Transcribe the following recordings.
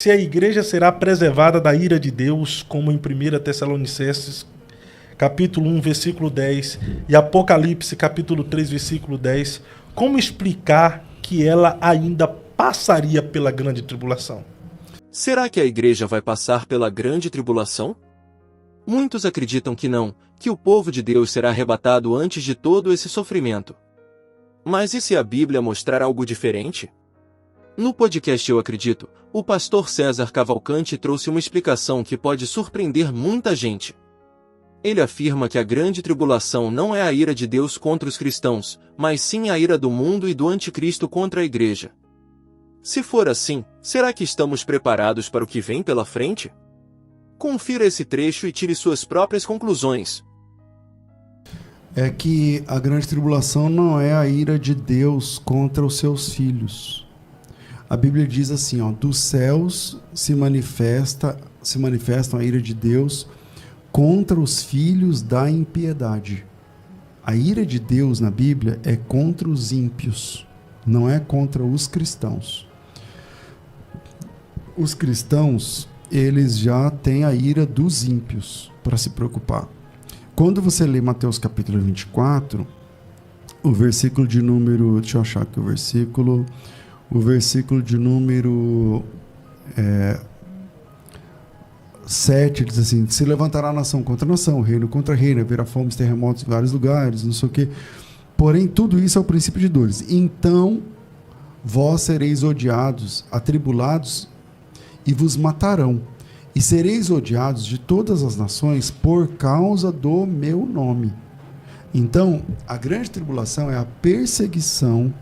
Se a igreja será preservada da ira de Deus, como em 1 Tessalonicenses, capítulo 1, versículo 10, e Apocalipse, capítulo 3, versículo 10, como explicar que ela ainda passaria pela grande tribulação? Será que a igreja vai passar pela grande tribulação? Muitos acreditam que não, que o povo de Deus será arrebatado antes de todo esse sofrimento. Mas e se a Bíblia mostrar algo diferente? No podcast Eu Acredito, o pastor César Cavalcante trouxe uma explicação que pode surpreender muita gente. Ele afirma que a grande tribulação não é a ira de Deus contra os cristãos, mas sim a ira do mundo e do anticristo contra a igreja. Se for assim, será que estamos preparados para o que vem pela frente? Confira esse trecho e tire suas próprias conclusões. É que a grande tribulação não é a ira de Deus contra os seus filhos. A Bíblia diz assim, ó, dos céus se manifestam a ira de Deus contra os filhos da impiedade. A ira de Deus na Bíblia é contra os ímpios, não é contra os cristãos. Os cristãos, eles já têm a ira dos ímpios para se preocupar. Quando você lê Mateus capítulo 24, o versículo de número... Deixa eu achar aqui o versículo de número 7, diz assim, se levantará nação contra nação, reino contra reino, haverá fomes, terremotos em vários lugares, não sei o quê. Porém, tudo isso é o princípio de dores. Então, vós sereis odiados, atribulados, e vos matarão. E sereis odiados de todas as nações por causa do meu nome. Então, a grande tribulação é a perseguição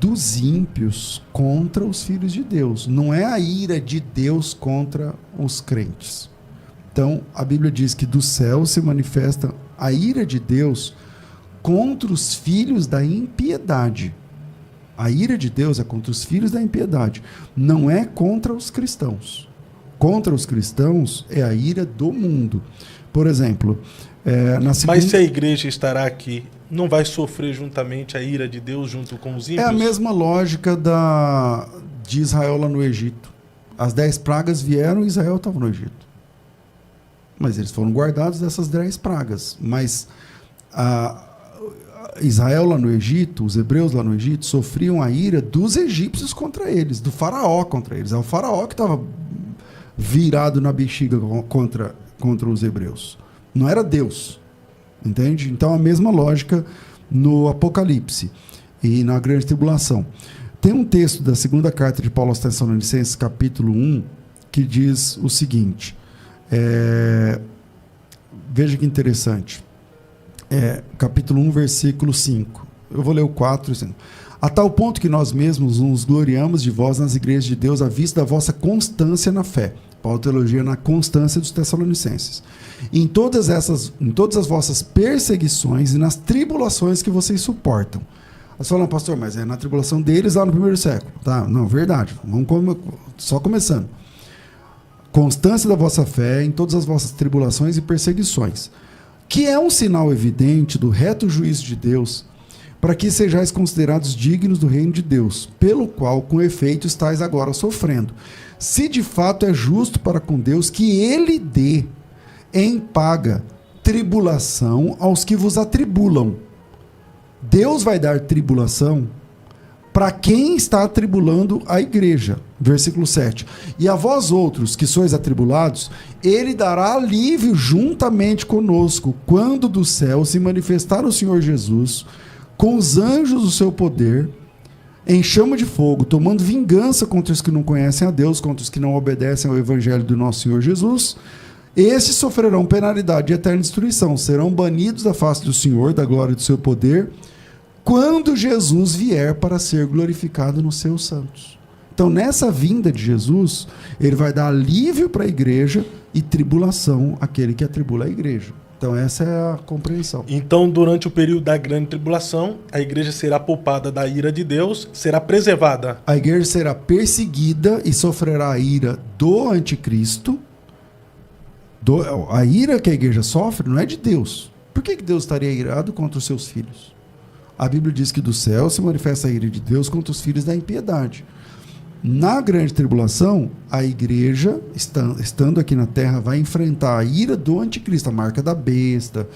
dos ímpios contra os filhos de Deus. Não é a ira de Deus contra os crentes. Então, a Bíblia diz que do céu se manifesta a ira de Deus contra os filhos da impiedade. A ira de Deus é contra os filhos da impiedade. Não é contra os cristãos. Contra os cristãos é a ira do mundo. Por exemplo, Mas se a igreja estará aqui, não vai sofrer juntamente a ira de Deus junto com os ímpios? É a mesma lógica de Israel lá no Egito. As 10 pragas vieram e Israel estava no Egito. Mas eles foram guardados dessas 10 pragas. Mas Israel lá no Egito, os hebreus lá no Egito, sofriam a ira dos egípcios contra eles, do faraó contra eles. É o faraó que estava virado na bexiga contra os hebreus. Não era Deus. Entende? Então, a mesma lógica no Apocalipse e na grande tribulação. Tem um texto da segunda carta de Paulo aos Tessalonicenses, capítulo 1, que diz o seguinte. Veja que interessante. Capítulo 1, versículo 5. Eu vou ler o 4 e 5. A tal ponto que nós mesmos nos gloriamos de vós nas igrejas de Deus à vista da vossa constância na fé. Paulo teologia na constância dos Tessalonicenses. Em todas as vossas perseguições e nas tribulações que vocês suportam. Você fala, pastor, mas é na tribulação deles lá no primeiro século. Tá? Não, verdade. Só começando. Constância da vossa fé em todas as vossas tribulações e perseguições, que é um sinal evidente do reto juízo de Deus, para que sejais considerados dignos do reino de Deus, pelo qual, com efeito, estáis agora sofrendo. Se de fato é justo para com Deus que ele dê em paga tribulação aos que vos atribulam. Deus vai dar tribulação para quem está atribulando a igreja. Versículo 7. E a vós outros que sois atribulados, ele dará alívio juntamente conosco, quando do céu se manifestar o Senhor Jesus, com os anjos do seu poder, em chama de fogo, tomando vingança contra os que não conhecem a Deus, contra os que não obedecem ao evangelho do nosso Senhor Jesus. Estes sofrerão penalidade de eterna destruição, serão banidos da face do Senhor, da glória do seu poder, quando Jesus vier para ser glorificado nos seus santos. Então, nessa vinda de Jesus, ele vai dar alívio para a igreja e tribulação àquele que atribula a igreja. Então, essa é a compreensão. Então, durante o período da grande tribulação, a igreja será poupada da ira de Deus, será preservada. A igreja será perseguida e sofrerá a ira do anticristo. A ira que a igreja sofre não é de Deus. Por que Deus estaria irado contra os seus filhos? A Bíblia diz que do céu se manifesta a ira de Deus contra os filhos da impiedade. Na grande tribulação, a igreja, estando aqui na terra, vai enfrentar a ira do anticristo, a marca da besta,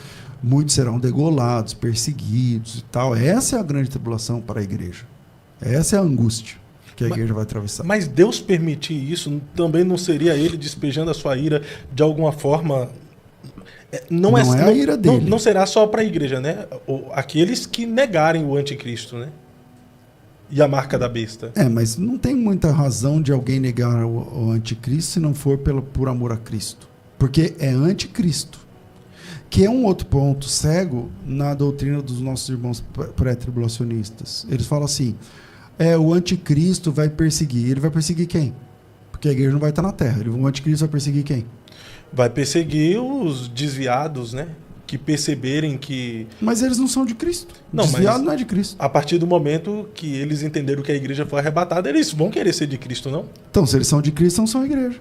muitos serão degolados, perseguidos e tal. Essa é a grande tribulação para a igreja. Essa é a angústia que a igreja vai atravessar. Mas Deus permitir isso, também não seria ele despejando a sua ira de alguma forma? Não é a ira dele. Não será só para a igreja, né? Aqueles que negarem o anticristo, né? E a marca da besta. Mas não tem muita razão de alguém negar o anticristo se não for por amor a Cristo. Porque é anticristo. Que é um outro ponto cego na doutrina dos nossos irmãos pré-tribulacionistas. Eles falam assim, o anticristo vai perseguir. Ele vai perseguir quem? Porque a igreja não vai estar na terra. O anticristo vai perseguir quem? Vai perseguir os desviados, né? Que perceberem que... Mas eles não são de Cristo. Não, desviado não é de Cristo. A partir do momento que eles entenderam que a igreja foi arrebatada, eles vão querer ser de Cristo, não? Então, se eles são de Cristo, não são igreja.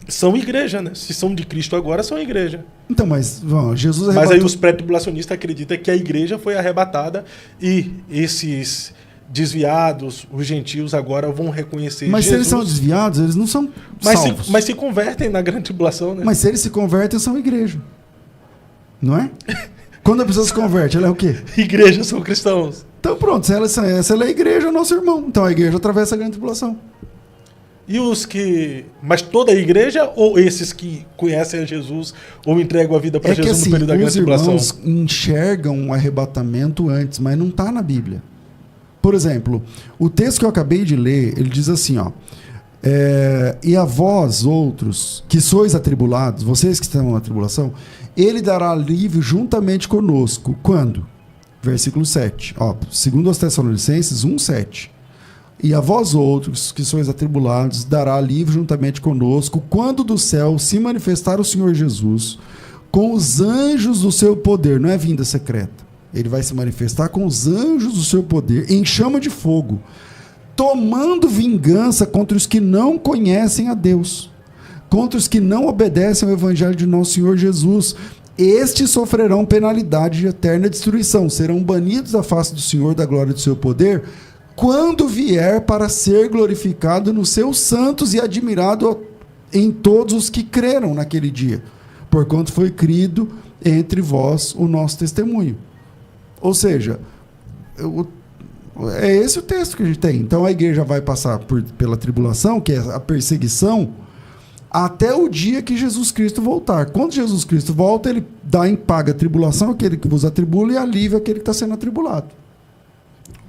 São igreja, né? Se são de Cristo agora, são igreja. Então, mas Jesus arrebatou... Mas aí os pré-tribulacionistas acreditam que a igreja foi arrebatada e esses desviados, os gentios, agora vão reconhecer Mas Jesus. se eles são desviados, eles não são salvos. Mas se convertem na grande tribulação, né? Mas se eles se convertem, são igreja. Não é? Quando a pessoa se converte, ela é o quê? Igrejas são cristãos. Então pronto, se ela é igreja, é nosso irmão. Então a igreja atravessa a grande tribulação. E os que... Mas toda a igreja ou esses que conhecem a Jesus ou entregam a vida para Jesus assim, no período da grande tribulação? Os irmãos enxergam um arrebatamento antes, mas não está na Bíblia. Por exemplo, o texto que eu acabei de ler, ele diz assim, ó, e a vós outros, que sois atribulados, vocês que estão na tribulação, ele dará alívio juntamente conosco. Quando? Versículo 7. Ó, segundo aos Tessalonicenses 1:7. E a vós outros, que sois atribulados, dará alívio juntamente conosco, quando do céu se manifestar o Senhor Jesus, com os anjos do seu poder. Não é vinda secreta. Ele vai se manifestar com os anjos do seu poder, em chama de fogo, tomando vingança contra os que não conhecem a Deus, contra os que não obedecem ao evangelho de nosso Senhor Jesus. Estes sofrerão penalidade de eterna destruição, serão banidos da face do Senhor, da glória do seu poder, quando vier para ser glorificado nos seus santos e admirado em todos os que creram naquele dia, porquanto foi crido entre vós o nosso testemunho. Ou seja, é esse o texto que a gente tem. Então a igreja vai passar pela tribulação, que é a perseguição, até o dia que Jesus Cristo voltar. Quando Jesus Cristo volta, ele dá em paga a tribulação àquele que vos atribula e alívio àquele que está sendo atribulado.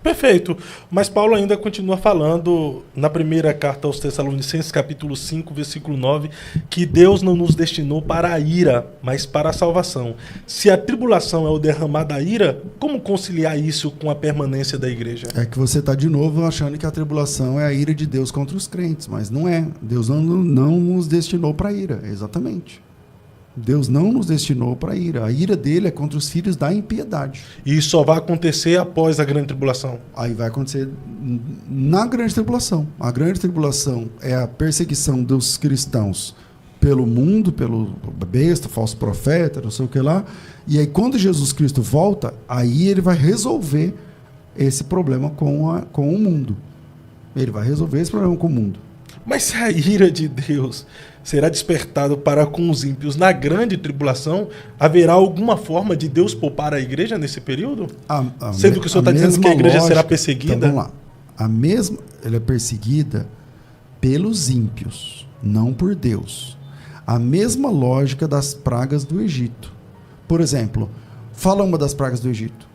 Perfeito. Mas Paulo ainda continua falando na primeira carta aos Tessalonicenses, capítulo 5, versículo 9, que Deus não nos destinou para a ira, mas para a salvação. Se a tribulação é o derramar da ira, como conciliar isso com a permanência da igreja? É que você está de novo achando que a tribulação é a ira de Deus contra os crentes, mas não é. Deus não nos destinou para a ira, exatamente. Deus não nos destinou para a ira. A ira dele é contra os filhos da impiedade. E isso só vai acontecer após a grande tribulação? Aí vai acontecer na grande tribulação. A grande tribulação é a perseguição dos cristãos pelo mundo, pelo besta, falso profeta, não sei o que lá. E aí quando Jesus Cristo volta, aí ele vai resolver esse problema com o mundo. Ele vai resolver esse problema com o mundo. Mas se a ira de Deus será despertada para com os ímpios na grande tribulação, haverá alguma forma de Deus poupar a igreja nesse período? Sendo que o senhor está dizendo que a igreja será perseguida? Então vamos lá. Ela é perseguida pelos ímpios, não por Deus. A mesma lógica das pragas do Egito. Por exemplo, fala uma das pragas do Egito.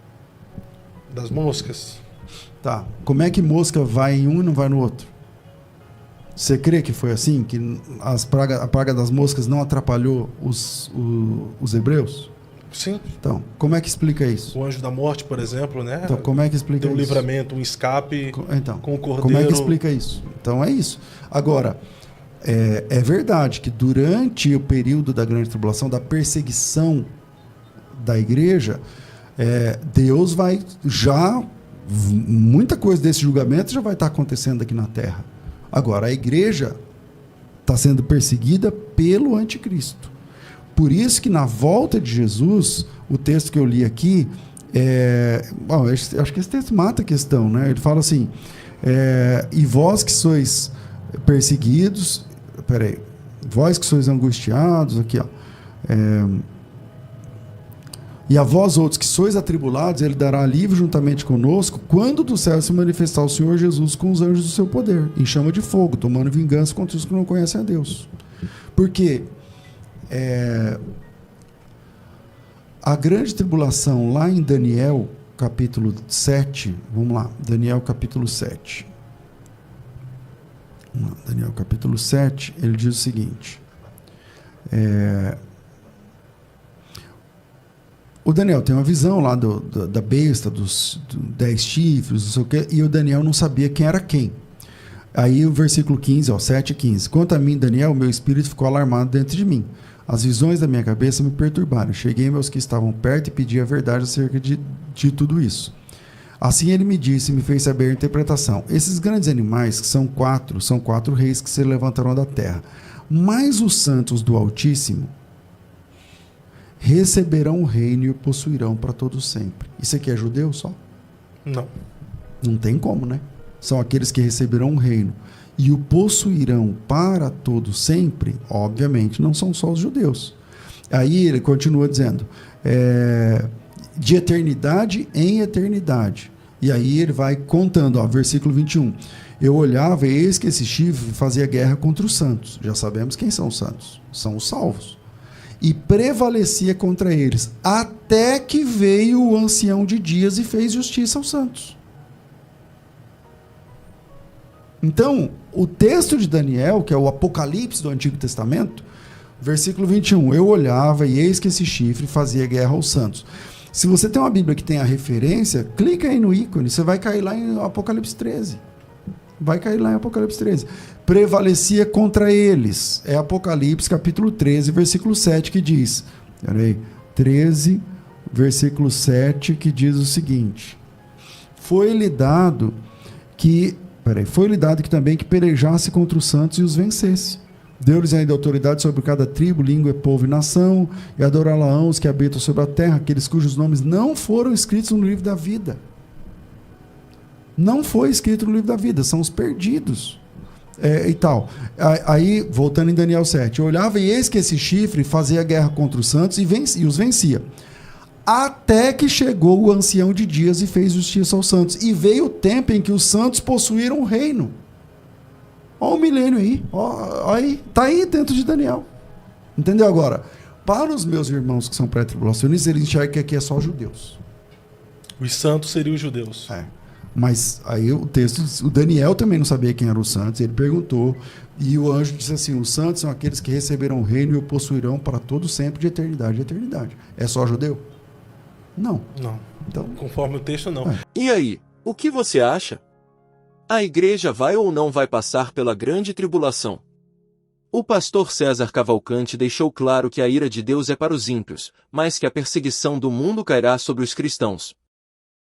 Das moscas. Tá. Como é que mosca vai em um e não vai no outro? Você crê que foi assim? Que a praga das moscas não atrapalhou os hebreus? Sim. Então, como é que explica isso? O anjo da morte, por exemplo, né? Então, como é que explica isso? Deu um livramento, um escape com o cordeiro. Como é que explica isso? Então, é isso. Agora, é verdade que durante o período da grande tribulação, da perseguição da igreja, Deus vai já... Muita coisa desse julgamento já vai estar acontecendo aqui na Terra. Agora, a igreja está sendo perseguida pelo anticristo. Por isso que na volta de Jesus, o texto que eu li aqui, acho que esse texto mata a questão, né? Ele fala assim, e vós que sois perseguidos, peraí, vós que sois angustiados, aqui, ó, e a vós outros que sois atribulados, ele dará alívio juntamente conosco, quando do céu se manifestar o Senhor Jesus com os anjos do seu poder, em chama de fogo, tomando vingança contra os que não conhecem a Deus. Porque a grande tribulação lá em Daniel, capítulo 7, vamos lá, Daniel capítulo 7. Daniel capítulo 7, ele diz o seguinte, o Daniel tem uma visão lá da besta, dos 10 chifres, não sei o quê, e o Daniel não sabia quem era quem. Aí o versículo 15, 7:15. Quanto a mim, Daniel, meu espírito ficou alarmado dentro de mim. As visões da minha cabeça me perturbaram. Cheguei-me aos que estavam perto e pedi a verdade acerca de tudo isso. Assim ele me disse e me fez saber a interpretação. Esses grandes animais, que são quatro reis que se levantarão da terra. Mas os santos do Altíssimo receberão o reino e o possuirão para todo sempre. Isso aqui é judeu só? Não. Não tem como, né? São aqueles que receberão o reino e o possuirão para todo sempre, obviamente, não são só os judeus. Aí ele continua dizendo, de eternidade em eternidade. E aí ele vai contando, ó, versículo 21. Eu olhava e eis que esse chifre fazia guerra contra os santos. Já sabemos quem são os santos. São os salvos. E prevalecia contra eles, até que veio o ancião de dias e fez justiça aos santos. Então, o texto de Daniel, que é o Apocalipse do Antigo Testamento, versículo 21, eu olhava e eis que esse chifre fazia guerra aos santos. Se você tem uma Bíblia que tem a referência, clica aí no ícone, você vai cair lá em Apocalipse 13. Vai cair lá em Apocalipse 13. Prevalecia contra eles. É Apocalipse capítulo 13, versículo 7, que diz, peraí, 13, versículo 7, que diz o seguinte, foi-lhe dado que também que pelejasse contra os santos e os vencesse. Deu-lhes ainda autoridade sobre cada tribo, língua, povo e nação, e adorá-la-ão os que habitam sobre a terra, aqueles cujos nomes não foram escritos no livro da vida. Não foi escrito no livro da vida, são os perdidos. E tal. Aí, voltando em Daniel 7, eu olhava e eis que esse chifre fazia guerra contra os santos e os vencia. Até que chegou o ancião de dias e fez justiça aos santos. E veio o tempo em que os santos possuíram o reino. Olha o milênio aí. Está aí dentro de Daniel. Entendeu agora? Para os meus irmãos que são pré-tribulacionistas, eles enxergam que aqui é só judeus. Os santos seriam os judeus. Mas aí o texto, o Daniel também não sabia quem eram os santos, ele perguntou, e o anjo disse assim, os santos são aqueles que receberão o reino e o possuirão para todo sempre, de eternidade em eternidade. É só judeu? Não. Então, conforme o texto, não. E aí, o que você acha? A igreja vai ou não vai passar pela grande tribulação? O pastor César Cavalcante deixou claro que a ira de Deus é para os ímpios, mas que a perseguição do mundo cairá sobre os cristãos.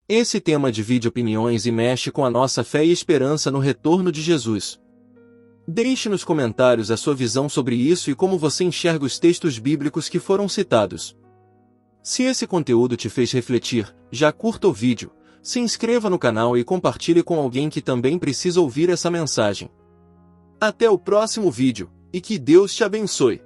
Esse tema divide opiniões e mexe com a nossa fé e esperança no retorno de Jesus. Deixe nos comentários a sua visão sobre isso e como você enxerga os textos bíblicos que foram citados. Se esse conteúdo te fez refletir, já curta o vídeo, se inscreva no canal e compartilhe com alguém que também precisa ouvir essa mensagem. Até o próximo vídeo, e que Deus te abençoe.